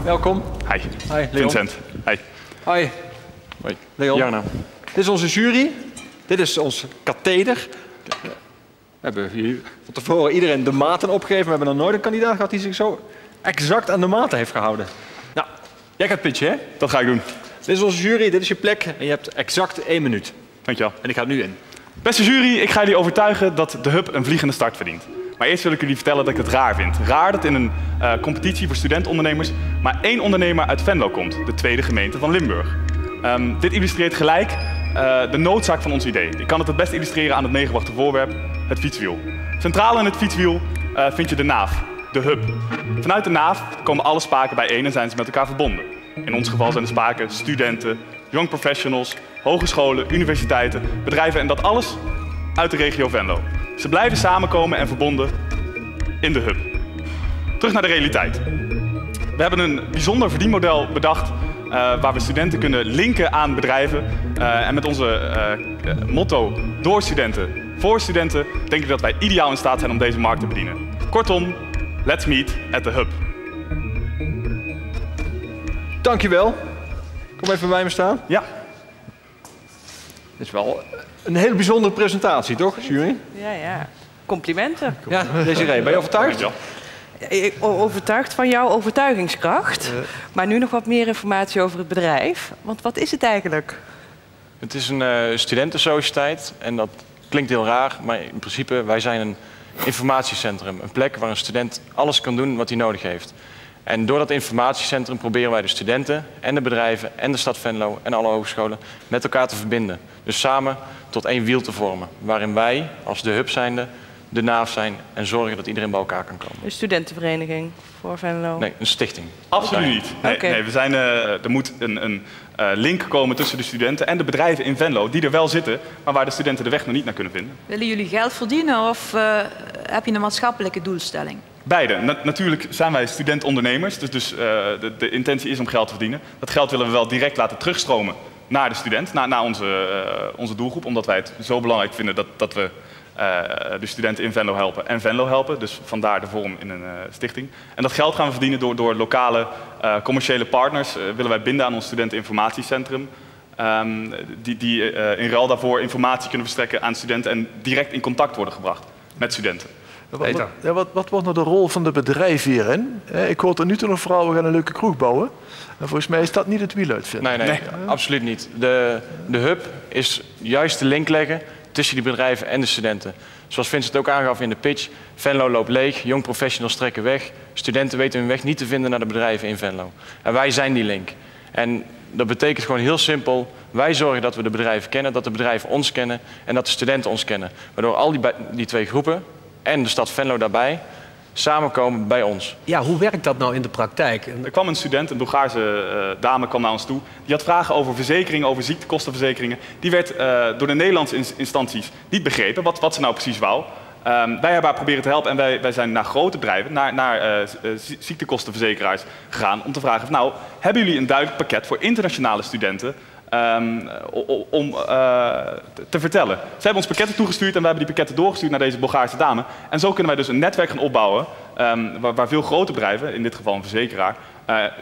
welkom. Hi. Hi, Leon. Vincent. Hi. Hi. Hoi. Leon. Jarno. Dit is onze jury. Dit is ons katheder. We hebben hier van tevoren iedereen de maten opgegeven. We hebben nog nooit een kandidaat gehad die zich zo exact aan de maten heeft gehouden. Nou, jij gaat pitchen, hè? Dat ga ik doen. Dit is onze jury, dit is je plek en je hebt exact 1 minuut. Dankjewel. En ik ga het nu in. Beste jury, ik ga jullie overtuigen dat de hub een vliegende start verdient. Maar eerst wil ik jullie vertellen dat ik het raar vind. Raar dat in een competitie voor studentondernemers maar 1 ondernemer uit Venlo komt, de tweede gemeente van Limburg. Dit illustreert gelijk de noodzaak van ons idee. Ik kan het best illustreren aan het meegebrachte voorwerp, het fietswiel. Centraal in het fietswiel vind je de naaf, de hub. Vanuit de naaf komen alle spaken bijeen en zijn ze met elkaar verbonden. In ons geval zijn de spaken studenten, young professionals, hogescholen, universiteiten, bedrijven en dat alles uit de regio Venlo. Ze blijven samenkomen en verbonden in de hub. Terug naar de realiteit. We hebben een bijzonder verdienmodel bedacht waar we studenten kunnen linken aan bedrijven. En met onze motto door studenten, voor studenten, denk ik dat wij ideaal in staat zijn om deze markt te bedienen. Kortom, let's meet at the hub. Dankjewel. Kom even bij me staan. Ja. Dit is wel een hele bijzondere presentatie, toch, jury? Ja. Complimenten. Ja, Desiree, ben je overtuigd? Dankjewel. Overtuigd van jouw overtuigingskracht. Maar nu nog wat meer informatie over het bedrijf. Want wat is het eigenlijk? Het is een studentensociëteit en dat klinkt heel raar, maar in principe wij zijn een informatiecentrum. Een plek waar een student alles kan doen wat hij nodig heeft. En door dat informatiecentrum proberen wij de studenten en de bedrijven en de stad Venlo en alle hogescholen met elkaar te verbinden. Dus samen tot 1 wiel te vormen, waarin wij als de hub zijnde de naaf zijn en zorgen dat iedereen bij elkaar kan komen. Een studentenvereniging voor Venlo? Nee, een stichting. Absoluut niet. Nee, Okay. nee, er moet een link komen tussen de studenten en de bedrijven in Venlo die er wel zitten, maar waar de studenten de weg nog niet naar kunnen vinden. Willen jullie geld verdienen of heb je een maatschappelijke doelstelling? Beide. Natuurlijk zijn wij studentondernemers, dus de intentie is om geld te verdienen. Dat geld willen we wel direct laten terugstromen naar de student, naar onze doelgroep, omdat wij het zo belangrijk vinden dat we de studenten in Venlo helpen en Venlo helpen. Dus vandaar de vorm in een stichting. En dat geld gaan we verdienen door lokale commerciële partners. Willen wij binden aan ons studenteninformatiecentrum. Die in ruil daarvoor informatie kunnen verstrekken aan studenten en direct in contact worden gebracht met studenten. Wat wordt nou de rol van de bedrijven hierin? Ik hoor tot nu toe nog vooral, we gaan een leuke kroeg bouwen. En volgens mij is dat niet het wiel uitvinden. Nee, absoluut niet. De hub is juist de link leggen tussen die bedrijven en de studenten. Zoals Vincent ook aangaf in de pitch, Venlo loopt leeg, young professionals trekken weg, studenten weten hun weg niet te vinden naar de bedrijven in Venlo. En wij zijn die link. En dat betekent gewoon heel simpel, wij zorgen dat we de bedrijven kennen, dat de bedrijven ons kennen en dat de studenten ons kennen. Waardoor al die 2 groepen en de stad Venlo daarbij samenkomen bij ons. Ja, hoe werkt dat nou in de praktijk? Er kwam een student, een Bulgaarse dame, kwam naar ons toe. Die had vragen over verzekeringen, over ziektekostenverzekeringen. Die werd door de Nederlandse instanties niet begrepen wat ze nou precies wou. Wij hebben haar proberen te helpen en wij zijn naar grote bedrijven, naar ziektekostenverzekeraars gegaan om te vragen, nou, hebben jullie een duidelijk pakket voor internationale studenten om te vertellen. Ze hebben ons pakketten toegestuurd en we hebben die pakketten doorgestuurd naar deze Bulgaarse dame. En zo kunnen wij dus een netwerk gaan opbouwen waar veel grote bedrijven, in dit geval een verzekeraar,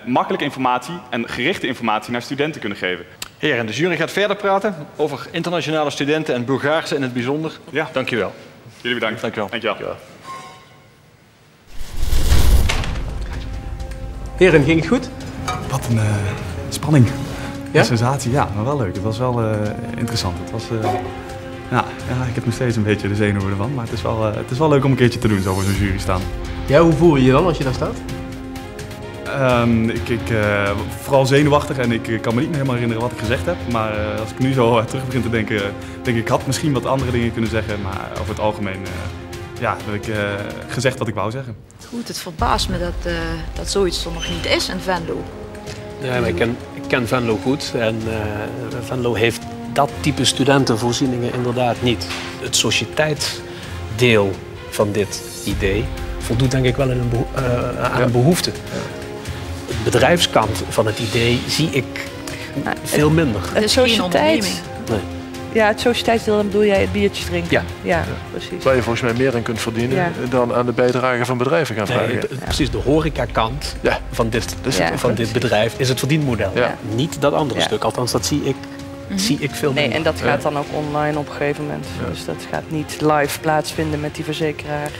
makkelijke informatie en gerichte informatie naar studenten kunnen geven. Heren, de jury gaat verder praten over internationale studenten en Bulgaarse in het bijzonder. Ja. Dankjewel. Jullie bedankt. Dankjewel. Dankjewel. Heren, ging het goed? Wat een spanning. Ja? Een sensatie, ja, maar wel leuk. Het was wel interessant. Het was, ja, ik heb nog steeds een beetje de zenuwen ervan, maar het is wel leuk om een keertje te doen, zo voor zo'n jury staan. Ja, hoe voel je je dan als je daar staat? Vooral zenuwachtig en ik kan me niet meer helemaal herinneren wat ik gezegd heb. Maar als ik nu zo terug begin te denken, denk ik had misschien wat andere dingen kunnen zeggen. Maar over het algemeen heb ik gezegd wat ik wou zeggen. Goed, het verbaast me dat zoiets er nog niet is in Venlo. Ja, maar ik ken Venlo goed en Venlo heeft dat type studentenvoorzieningen inderdaad niet. Het sociëteitsdeel van dit idee voldoet denk ik wel aan een behoefte. De bedrijfskant van het idee zie ik veel minder. Het is geen onderneming. Nee. Ja, het sociëteitsdeel, dan bedoel jij het biertjes drinken? Ja, precies. Waar je volgens mij meer aan kunt verdienen dan aan de bijdrage van bedrijven gaan vragen. Precies, de horecakant van dit bedrijf is het verdienmodel. Ja. Niet dat andere stuk, althans dat zie ik veel meer. Nee, en dat gaat dan ook online op een gegeven moment. Dus dat gaat niet live plaatsvinden met die verzekeraar.